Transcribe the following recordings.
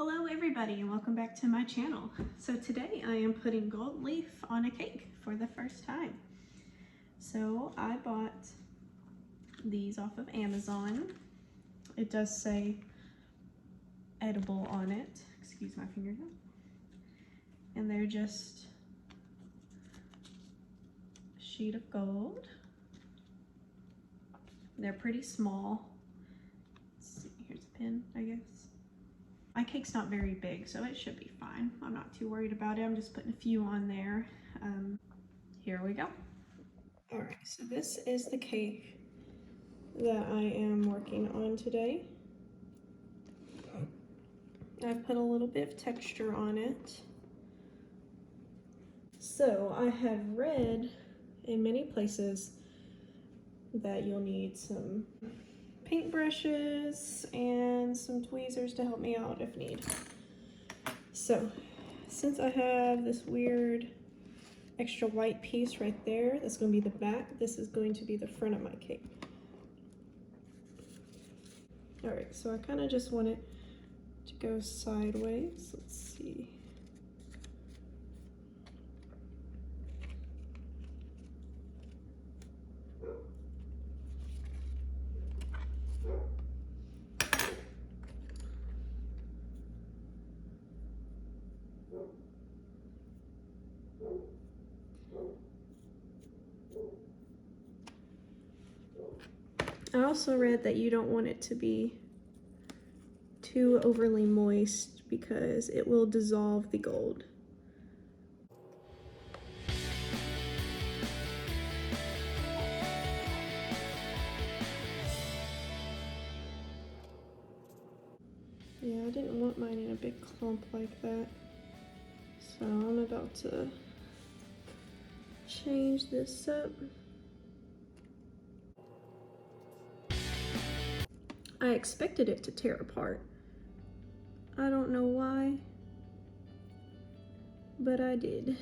Hello everybody and welcome back to my channel. So today I am putting gold leaf on a cake for the first time. So I bought these off of Amazon. It does say edible on it. Excuse my fingernail. And they're just a sheet of gold. They're pretty small. Let's see, here's a pin, I guess. My cake's not very big, so it should be fine. I'm not too worried about it. I'm just putting a few on there. Here we go. All right, so this is the cake that I am working on today. I've put a little bit of texture on it. So I have read in many places that you'll need some paintbrushes and some tweezers to help me out if need. So since I have this weird extra white piece right there, that's going to be the back, this is going to be the front of my cake. All right, so I kind of just want it to go sideways. Let's see. I also read that you don't want it to be too overly moist because it will dissolve the gold. Yeah, I didn't want mine in a big clump like that. So I'm about to change this up. I expected it to tear apart. I don't know why, but I did.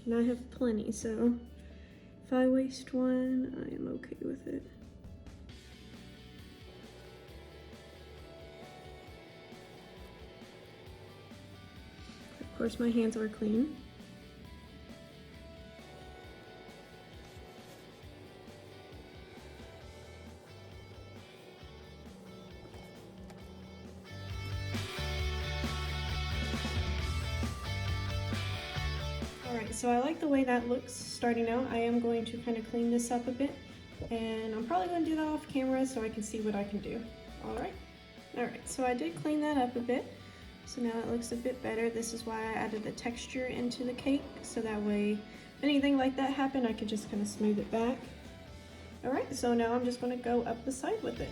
And I have plenty, so if I waste one, I am okay with it. Of course, my hands are clean. Alright, so I like the way that looks starting out. I am going to kind of clean this up a bit, and I'm probably going to do that off camera so I can see what I can do. Alright, so I did clean that up a bit, so now it looks a bit better. This is why I added the texture into the cake, so that way if anything like that happened, I could just kind of smooth it back. Alright, so now I'm just going to go up the side with it.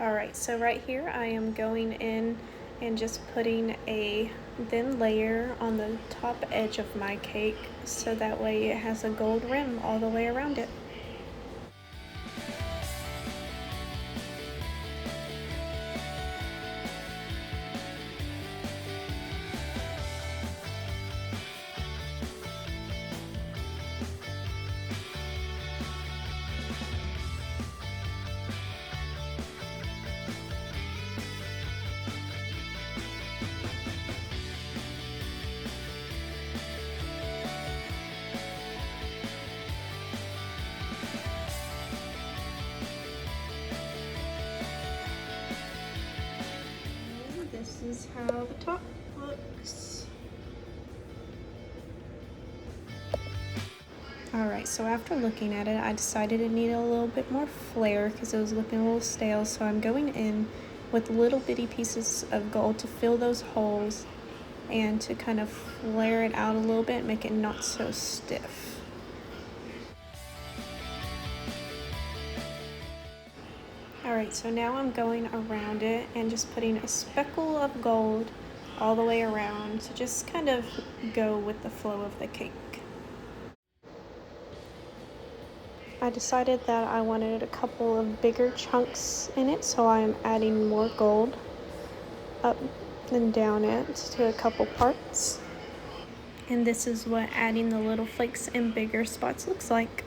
Alright, so right here I am going in and just putting a thin layer on the top edge of my cake so that way it has a gold rim all the way around it. This is how the top looks. Alright, so after looking at it, I decided it needed a little bit more flair because it was looking a little stale, so I'm going in with little bitty pieces of gold to fill those holes and to kind of flare it out a little bit, make it not so stiff. Alright, so now I'm going around it and just putting a speckle of gold all the way around to just kind of go with the flow of the cake. I decided that I wanted a couple of bigger chunks in it, so I'm adding more gold up and down it to a couple parts. And this is what adding the little flakes in bigger spots looks like.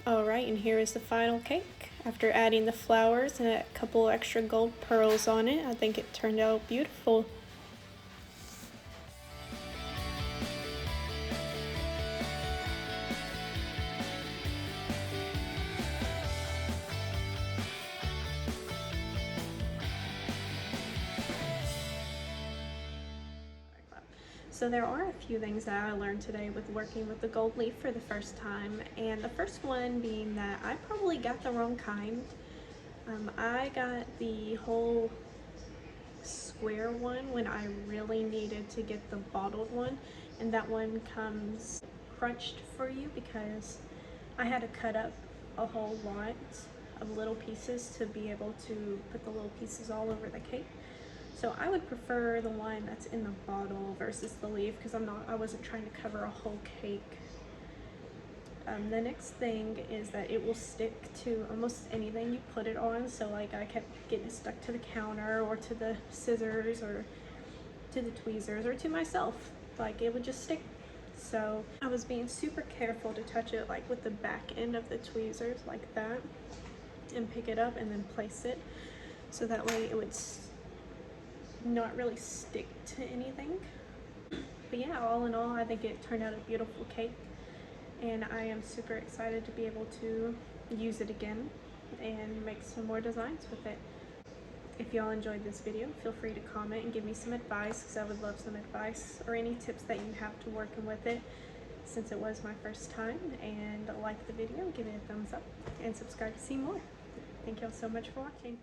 Alright, and here is the final cake. After adding the flowers and a couple extra gold pearls on it, I think it turned out beautiful. So there are a few things that I learned today with working with the gold leaf for the first time, and the first one being that I probably got the wrong kind. I got the whole square one when I really needed to get the bottled one, and that one comes crunched for you because I had to cut up a whole lot of little pieces to be able to put the little pieces all over the cake. So I would prefer the one that's in the bottle versus the leaf because I wasn't trying to cover a whole cake. The next thing is that it will stick to almost anything you put it on. So like I kept getting it stuck to the counter or to the scissors or to the tweezers or to myself. Like it would just stick. So I was being super careful to touch it like with the back end of the tweezers like that and pick it up and then place it. So that way it would not really stick to anything. But yeah, all in all, I think it turned out a beautiful cake, and I am super excited to be able to use it again and make some more designs with it. If y'all enjoyed this video, feel free to comment and give me some advice because I would love some advice or any tips that you have to working with it since it was my first time. And like the video, give it a thumbs up and subscribe to see more. Thank y'all so much for watching.